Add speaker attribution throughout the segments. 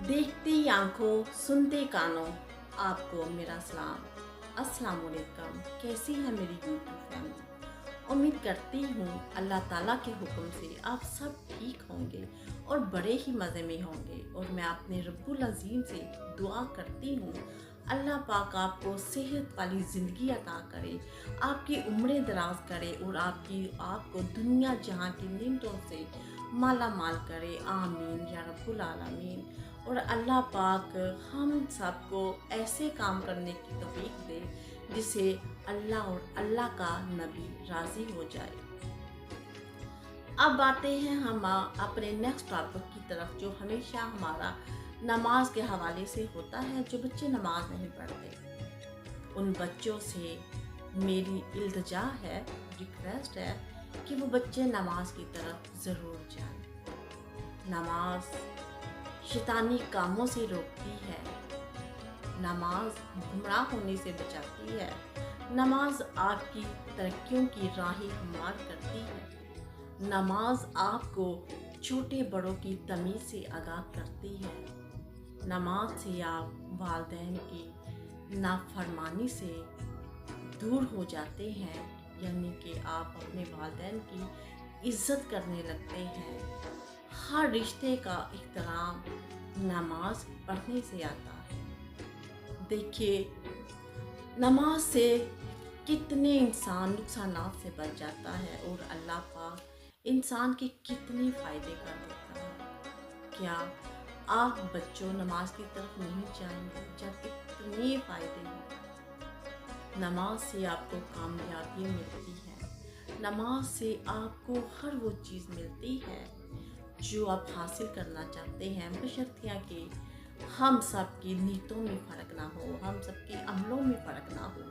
Speaker 1: देखती आंखों सुनते कानों, आपको मेरा सलाम। अस्सलाम वालेकुम। कैसी है मेरी यूट्यूब फैमिली? उम्मीद करती हूँ अल्लाह ताला के हुक्म से आप सब ठीक होंगे और बड़े ही मज़े में होंगे। और मैं अपने रब्बुल अज़ीम से दुआ करती हूँ अल्लाह पाक आपको सेहत वाली ज़िंदगी अता करे, आपकी उम्रें दराज करे और आपको दुनिया जहाँ की नेमतों से माला माल करे। आमीन या रब्बुल आलमीन। और अल्लाह पाक हम सबको ऐसे काम करने की तौफीक दे जिसे अल्लाह और अल्लाह का नबी राज़ी हो जाए। अब आते हैं हम अपने नेक्स्ट टॉपिक की तरफ, जो हमेशा हमारा नमाज के हवाले से होता है। जो बच्चे नमाज नहीं पढ़ते, उन बच्चों से मेरी इल्तिजा है, रिक्वेस्ट है कि वो बच्चे नमाज की तरफ ज़रूर जाएं। नमाज शैतानी कामों से रोकती है, नमाज गुमराह होने से बचाती है, नमाज आपकी तरक्कियों की राहें हमार करती है, नमाज आपको छोटे बड़ों की तमीज़ से आगाह करती है, नमाज से आप वालिदैन की नाफरमानी से दूर हो जाते हैं, यानी कि आप अपने वालिदैन की इज़्ज़त करने लगते हैं। हर रिश्ते का एहतराम नमाज पढ़ने से आता है। देखिए, नमाज से कितने इंसान नुकसानात से बच जाता है और अल्लाह पाक इंसान के कितने फ़ायदे कर देता है। क्या आप बच्चों नमाज की तरफ नहीं जाएंगे जब इतने फ़ायदे हैं? नमाज से आपको कामयाबी मिलती है, नमाज से आपको हर वो चीज़ मिलती है जो आप हासिल करना चाहते हैं, बशर्ते कि हम सब की नीयतों में फ़र्क ना हो, हम सब के अमलों में फ़र्क ना हो।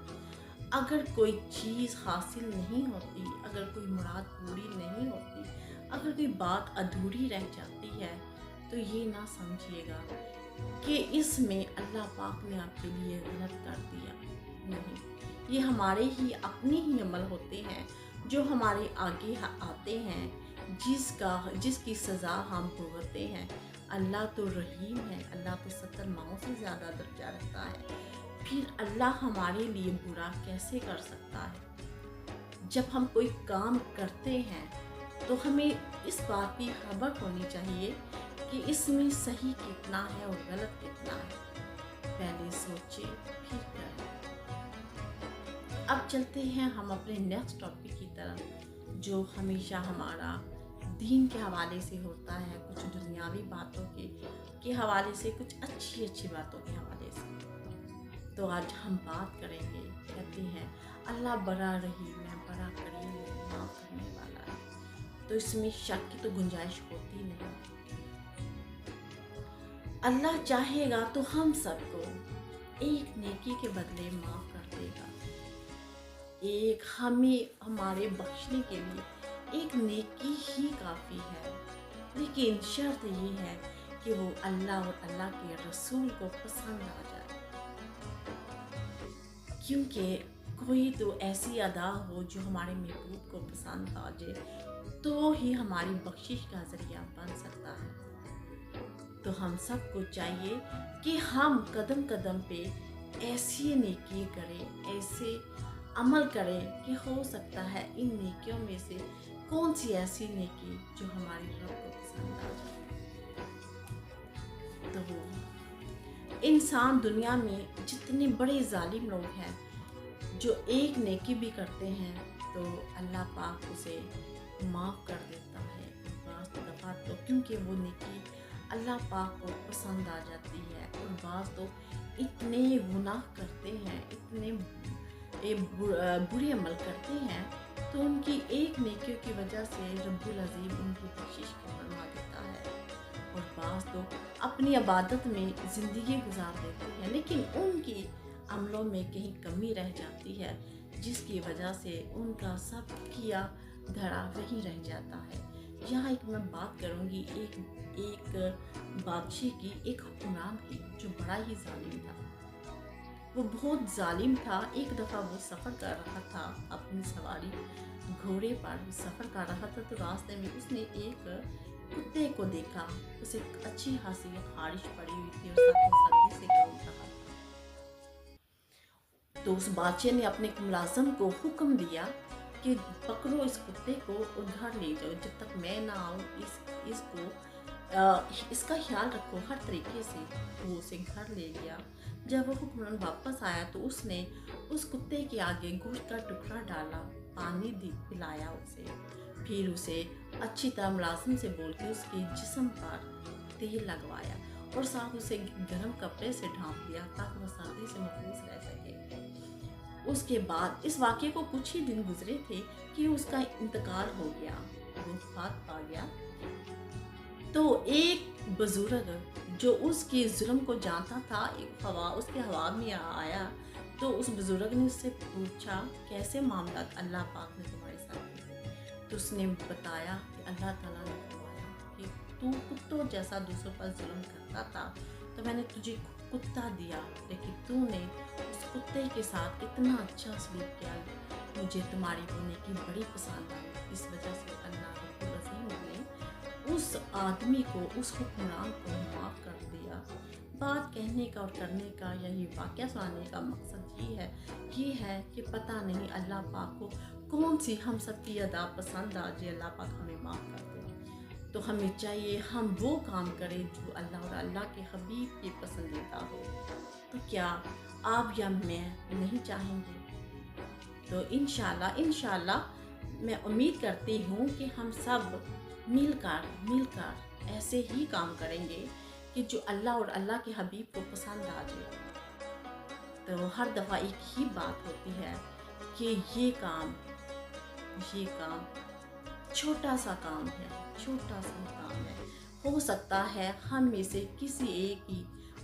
Speaker 1: अगर कोई चीज़ हासिल नहीं होती, अगर कोई मुराद पूरी नहीं होती, अगर कोई बात अधूरी रह जाती है, तो ये ना समझिएगा कि इसमें अल्लाह पाक ने आपके लिए गलत कर दिया। नहीं, ये हमारे ही अपने ही अमल होते हैं जो हमारे आगे आते हैं, जिसकी सज़ा हम भुगतते हैं। अल्लाह तो रहीम है, अल्लाह तो 70 माओं से ज़्यादा दर्जा रखता है, फिर अल्लाह हमारे लिए बुरा कैसे कर सकता है? जब हम कोई काम करते हैं तो हमें इस बात की खबर होनी चाहिए कि इसमें सही कितना है और गलत कितना है। पहले सोचें फिर करें। अब चलते हैं हम अपने नेक्स्ट टॉपिक की तरफ, जो हमेशा हमारा दीन के हवाले से होता है, कुछ दुनियावी बातों के हवाले से, कुछ अच्छी बातों के हवाले से। तो आज हम बात करेंगे, कहते हैं अल्लाह बड़ा रहीम है, बड़ा करीम है, माफ़ करने वाला है, तो इसमें शक की तो गुंजाइश होती नहीं। अल्लाह चाहेगा तो हम सबको एक नेकी के बदले माफ़ कर देगा। एक हमें हमारे बख्शने के लिए एक नेकी ही काफ़ी है, लेकिन शर्त ये है कि वो अल्लाह और अल्लाह के रसूल को पसंद आ जाए। क्योंकि कोई तो ऐसी अदा हो जो हमारे महबूब को पसंद आ जाए, तो ही हमारी बख्शिश का ज़रिया बन सकता है। तो हम सबको चाहिए कि हम कदम कदम पे ऐसी नेकी करें, ऐसे अमल करें कि हो सकता है इन नेकियों में से कौन सी ऐसी नेकी जो हमारी रब को पसंद आ जाए। तो इंसान दुनिया में जितने बड़े जालिम लोग हैं, जो एक नेकी भी करते हैं तो अल्लाह पाक उसे माफ़ कर देता है बाज़ दफ़ा, तो क्योंकि वो नेकी अल्लाह पाक को पसंद आ जाती है। और बाज़ तो इतने गुनाह करते हैं, इतने बुरे अमल करते हैं, तो उनकी एक नेकी की वजह से रब्बुल अज़ीम उनकी बख्शिश फरमा देता है। और बाज़ तो अपनी इबादत में ज़िंदगी गुजार देते हैं, लेकिन उनकी अमलों में कहीं कमी रह जाती है, जिसकी वजह से उनका सब किया धरा वहीं रह जाता है। यहाँ एक मैं बात करूँगी एक बादशाह की, एक हुक्मरान की, जो बड़ा ही जालिम था। वो बहुत जालिम था। एक दफ़ा वो सफ़र कर रहा था, अपनी सवारी घोड़े पर सफ़र कर रहा था, तो रास्ते में उसने एक कुत्ते को देखा, उसे अच्छी खासी खारिश पड़ी हुई थी और साथ ही सर्दी से काम रहा था। तो उस बादशाह ने अपने मुलाजिम को हुक्म दिया कि पकड़ो इस कुत्ते को और घर ले जाओ, जब तक मैं ना आऊँ इसका ख्याल रखो हर तरीके से। वो उसे घर ले गया। जब वो हुक्मरान वापस आया तो उसने उस कुत्ते के आगे गोश्त का टुकड़ा डाला, पानी पिलाया उसे, फिर उसे अच्छी तरह मुलाजिम से बोल के उसके जिस्म पर तेल लगवाया और साथ उसे गर्म कपड़े से ढांप दिया ताकि वो सर्दी से महफूज रह सके। उसके बाद इस वाक़े को कुछ ही दिन गुजरे थे कि उसका इंतकाल हो गया, वो वफ़ात पा गया। तो एक बुजुर्ग जो उसके जुल्म को जानता था, उसके हवा में आया। तो उस बुजुर्ग ने उससे पूछा, कैसे मामला अल्लाह पाक ने तुम्हारे साथ किए? तो उसने बताया कि अल्लाह ताला ने फरमाया कि तू कुत्तों जैसा दूसरों पर जुल्म करता था, तो मैंने तुझे कुत्ता दिया, लेकिन तूने उस कुत्ते के साथ इतना अच्छा सलूक किया, मुझे तुम्हारी वो नेकी बड़ी पसंद आई। इस वजह से अल्लाह रब्बुल अज़ीम ने उस आदमी को, उस हुक्मरान को माफ़ कर दिया। बात कहने का और करने का, यही वाक़या सुनाने का मकसद ये है कि पता नहीं अल्लाह पाक को कौन सी हम सब की अदा पसंद आ जाए, अल्लाह पाक हमें माफ़ कर दे। तो हमें चाहिए हम वो काम करें जो अल्लाह और अल्लाह के हबीब के पसंदीदा हो। तो क्या आप या मैं नहीं चाहेंगे? तो इंशाल्लाह मैं उम्मीद करती हूँ कि हम सब मिलकर ऐसे ही काम करेंगे कि जो अल्लाह और अल्लाह के हबीब को पसंद आ जाए। तो हर दफ़ा एक ही बात होती है कि ये काम छोटा सा काम है। हो सकता है हम में से किसी एक की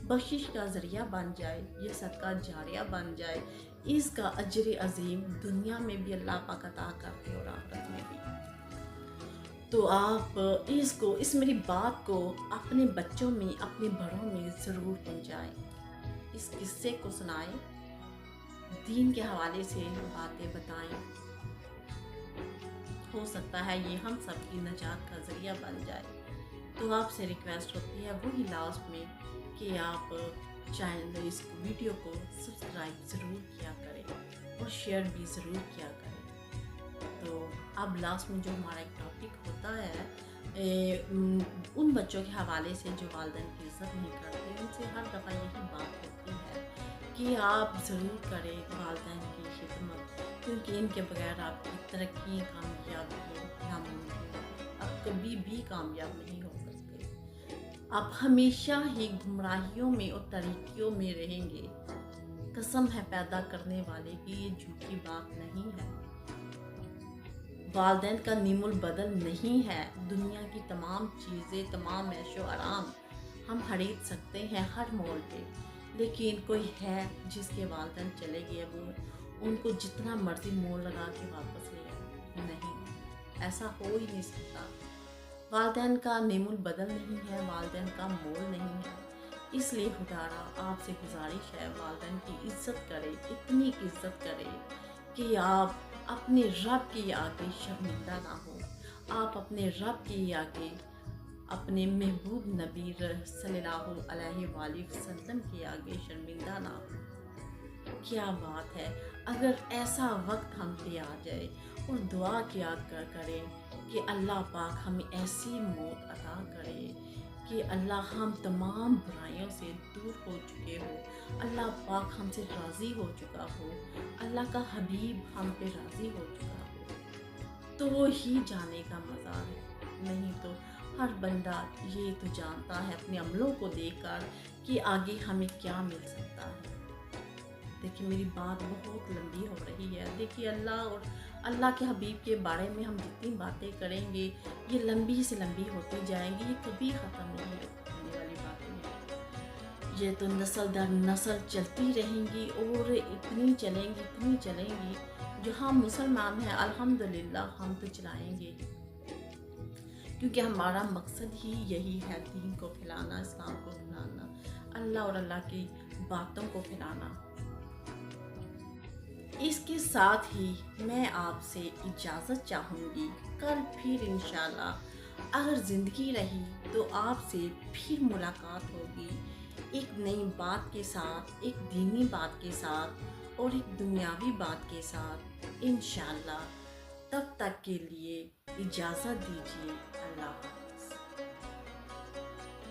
Speaker 1: बख्शिश का ज़रिया बन जाए, ये सदका जारिया बन जाए, इसका अजर अजीम दुनिया में भी अल्लाह पाक अता करते और आखिरत में भी। तो आप इस मेरी बात को अपने बच्चों में, अपने बड़ों में ज़रूर पहुँचाएं, इस किस्से को सुनाएं, दीन के हवाले से बातें बताएं। हो सकता है ये हम सब की नजात का ज़रिया बन जाए। तो आपसे रिक्वेस्ट होती है वही लास्ट में कि आप चैनल, इस वीडियो को सब्सक्राइब ज़रूर किया करें और शेयर भी ज़रूर किया करें। तो अब लास्ट में जो हमारा एक टॉपिक होता है उन बच्चों के हवाले से जो वालिदैन की इज़्ज़त नहीं करते, उनसे हर दफ़ा यही बात होती है कि आप ज़रूर करें वालिदैन की खिदमत, क्योंकि इनके बगैर आपकी तरक्की, कामयाबी नामुमकिन है। आप कभी भी कामयाब नहीं हो सकते। आप हमेशा ही गुमराहियों में और तरीकियों में रहेंगे। कसम है पैदा करने वाले की, ये झूठी बात नहीं है। वालिदैन का नीमुल बदल नहीं है। दुनिया की तमाम चीज़ें, तमाम ऐशो आराम हम खरीद सकते हैं हर मोल पे, लेकिन कोई है जिसके वालिदैन चले गए, वो उनको जितना मर्जी मोल लगा के वापस ले आए? नहीं, ऐसा हो ही नहीं सकता। वालिदैन का नीमुल बदल नहीं है, वालिदैन का मोल नहीं है। इसलिए खुदारा आपसे गुजारिश है, वालिदैन की इज़्ज़त करें, इतनी की इज़्ज़त करें कि आप अपने रब के आगे शर्मिंदा ना हो। आप अपने रब के आगे, अपने महबूब नबी सल्लल्लाहु अलैहि वसल्लम के आगे शर्मिंदा ना हो। क्या बात है अगर ऐसा वक्त हम पे आ जाए और दुआ किया करें कि अल्लाह पाक हमें ऐसी मौत अता करे कि अल्लाह हम तमाम बुराइयों से दूर हो चुके हो, अल्लाह पाक हमसे राज़ी हो चुका हो, अल्लाह का हबीब हम पे राज़ी हो चुका हो, तो वो ही जाने का मज़ा है। नहीं तो हर बंदा ये तो जानता है अपने अमलों को देखकर कि आगे हमें क्या मिल सकता है। देखिए मेरी बात बहुत लंबी हो रही है। देखिए अल्लाह और अल्लाह के हबीब के बारे में हम जितनी बातें करेंगे ये लंबी से लंबी होती जाएंगी, ये कभी ख़त्म नहीं होने वाली बातें हैं। ये तो नस्ल दर नस्ल चलती रहेंगी और इतनी चलेंगी जो हम मुसलमान हैं अल्हम्दुलिल्लाह हम तो चलाएंगे, क्योंकि हमारा मकसद ही यही है, दीन को फैलाना, इस्लाम को फैलाना, अल्लाह और अल्लाह की बातों को फैलाना। इसके साथ ही मैं आपसे इजाज़त चाहूँगी। कल फिर इंशाल्लाह اگر زندگی رہی تو آپ سے پھر ملاقات ہوگی، ایک نئی بات کے ساتھ، ایک دینی بات کے ساتھ اور ایک دنیاوی بات کے ساتھ انشاءاللہ۔ تب تک کے لیے اجازت دیجیے، اللہ حافظ۔